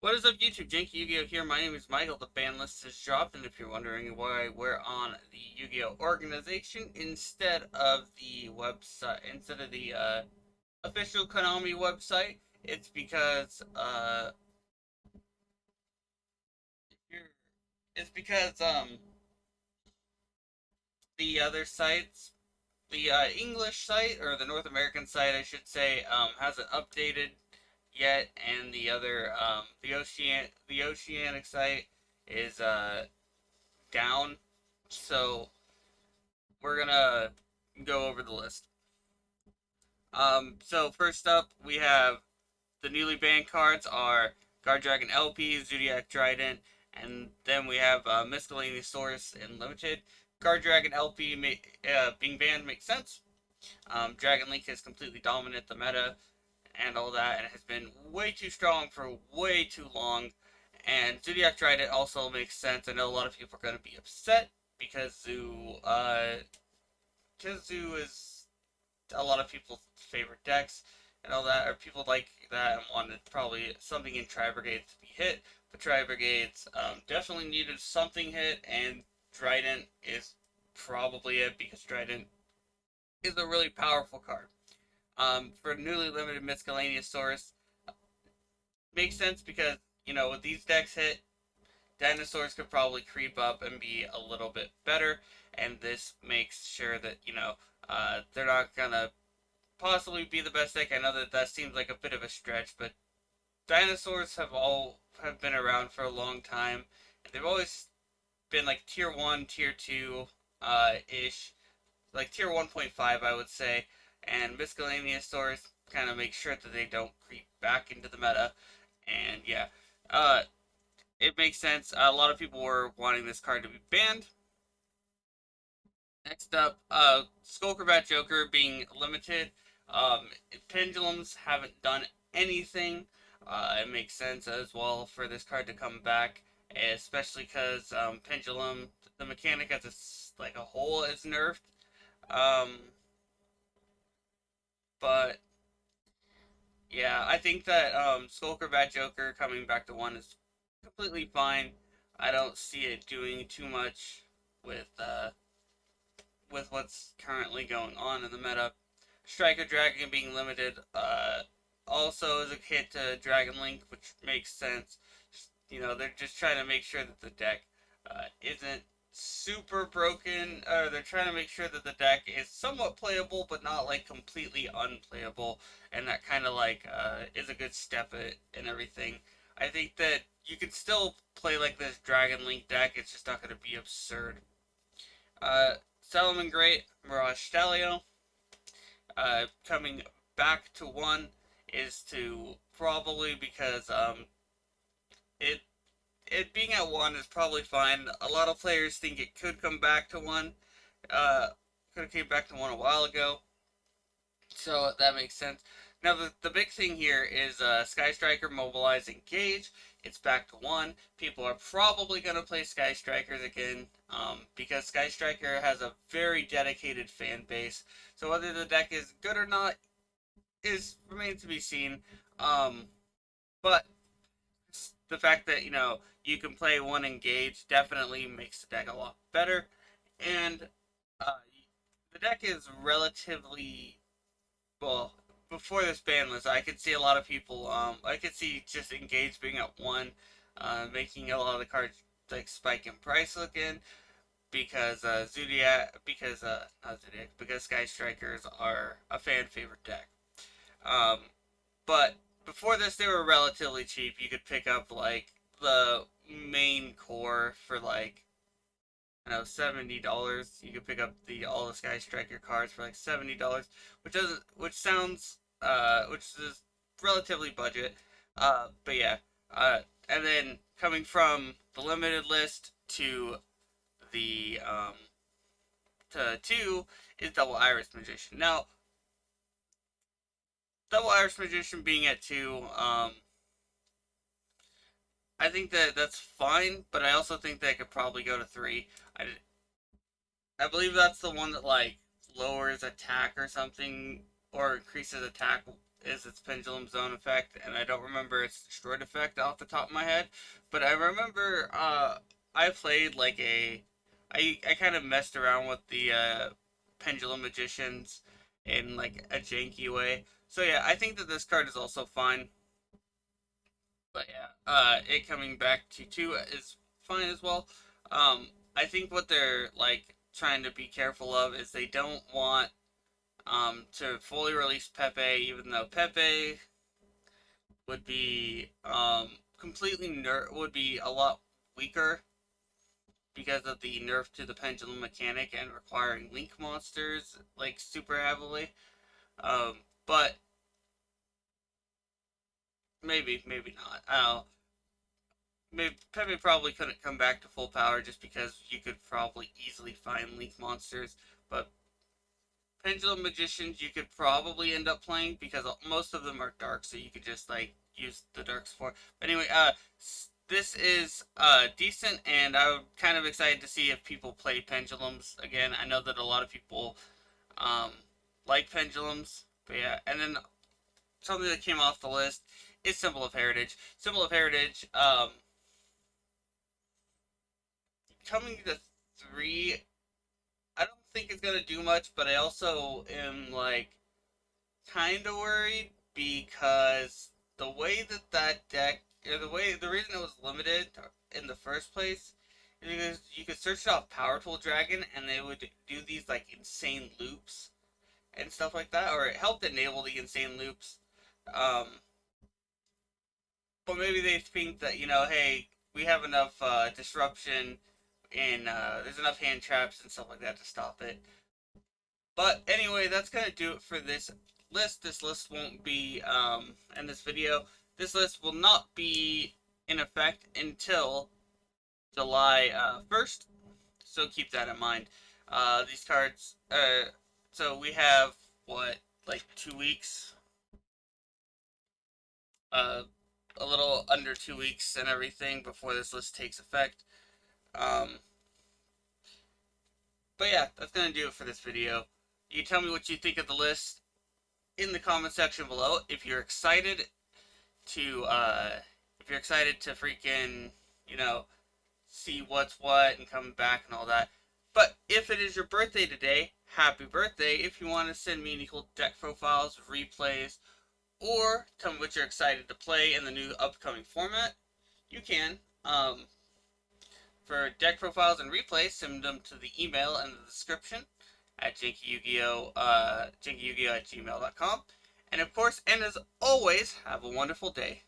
What is up, YouTube? JankyYGO here. My name is Michael. The ban list has dropped, and if you're wondering why we're on the Yu-Gi-Oh organization instead of the website, instead of the official Konami website, it's because the other sites, the English site or the North American site, I should say, hasn't updated yet, and the other the Oceanic site is down. So we're gonna go over the list. So first up, we have the newly banned cards are Guard Dragon LP, Zodiac Trident, and then we have Miscellaneous Source and Limited. Guard Dragon LP being banned makes sense. Dragon Link has completely dominated the meta and all that, and has been way too strong for way too long. And Zodiac Trident also makes sense. I know a lot of people are going to be upset because Zoo is a lot of people's favorite decks and all that, or people like that and wanted probably something in Tri Brigades to be hit. But Tri Brigades definitely needed something hit, and Trident is probably it because Trident is a really powerful card. For newly limited miscellaneous source, makes sense because with these decks hit, dinosaurs could probably creep up and be a little bit better, and this makes sure that they're not gonna possibly be the best deck. I know that seems like a bit of a stretch, but dinosaurs have been around for a long time. They've always been like tier 1, tier 2 ish, like tier 1.5 I would say, and miscellaneous source kind of make sure that they don't creep back into the meta. And yeah, uh, it makes sense. A lot of people were wanting this card to be banned. Next up, Skullcrabat Joker being limited. Pendulums haven't done anything. It makes sense as well for this card to come back, especially because Pendulum, the mechanic as a whole is nerfed. Um, but yeah, I think that Skullcrabat Joker coming back to one is completely fine. I don't see it doing too much with with what's currently going on in the meta. Striker Dragon being limited also is a hit to Dragon Link, which makes sense. They're just trying to make sure that the deck isn't super broken, or they're trying to make sure that the deck is somewhat playable, but not like completely unplayable, and that kind of is a good step and everything. I think that you can still play like this Dragon Link deck. It's just not going to be absurd. Salomon Great, Mirage Stalio, coming back to one is to probably because it it being at one is probably fine. A lot of players think it could come back to one. Uh, could have came back to one a while ago, so that makes sense. Now the big thing here is Sky Striker Mobilize Engage. It's back to one. People are probably gonna play Sky Strikers again, because Sky Striker has a very dedicated fan base. So whether the deck is good or not is remains to be seen. Um, but the fact that you can play one engage definitely makes the deck a lot better, and uh, the deck is relatively well. Before this ban list, I could see a lot of people. I could see just engage being at one, making a lot of the cards like spike in price again because not Zodiac, because Sky Strikers are a fan favorite deck. Um, But before this, they were relatively cheap. You could pick up like the main core for like $70. You could pick up the all the Sky Striker cards for like $70, which is relatively budget. But yeah, and then coming from the limited list the to two is Double Iris Magician. Now, Double Iris Magician being at two, I think that that's fine, but I also think that it could probably go to three. I believe that's the one that lowers attack or something, or increases attack is its Pendulum Zone effect, and I don't remember its Destroyed effect off the top of my head. But I remember I played like I kind of messed around with the Pendulum Magicians in like a janky way. So yeah, I think that this card is also fine. But yeah, it coming back to 2 is fine as well. I think what they're like trying to be careful of is they don't want to fully release Pepe, even though Pepe would be completely would be a lot weaker because of the nerf to the pendulum mechanic and requiring link monsters like super heavily. But maybe not. I don't know. Maybe Pepe probably couldn't come back to full power just because you could probably easily find link monsters. But Pendulum Magicians you could probably end up playing because most of them are dark, so you could just like use the darks for. But anyway, this is decent, and I'm kind of excited to see if people play pendulums again. I know that a lot of people um like pendulums, but yeah. And then something that came off the list is Symbol of Heritage. Symbol of Heritage, coming to 3. I don't think it's gonna do much, but I also am like kind of worried because the way that deck, or the reason it was limited in the first place is because you could search it off Power Tool Dragon and they would do these like insane loops and stuff like that, or it helped enable the insane loops. Um, but maybe they think that, hey, we have enough disruption and there's enough hand traps and stuff like that to stop it. But anyway, that's going to do it for this list. This list won't be, in this video, this list will not be in effect until July 1st. So keep that in mind. These cards, so we have, what, like 2 weeks? A little under 2 weeks and everything before this list takes effect. Um, but yeah, that's going to do it for this video. You can tell me what you think of the list in the comment section below. To if you're excited to freaking, you know, see what's what and come back and all that. But if it is your birthday today, happy birthday. If you want to send me any cool deck profiles, replays, or tell me what you're excited to play in the new upcoming format, you can. For deck profiles and replays, send them to the email in the description at JankyYGO, JankyYGO at gmail.com. And of course, and as always, have a wonderful day.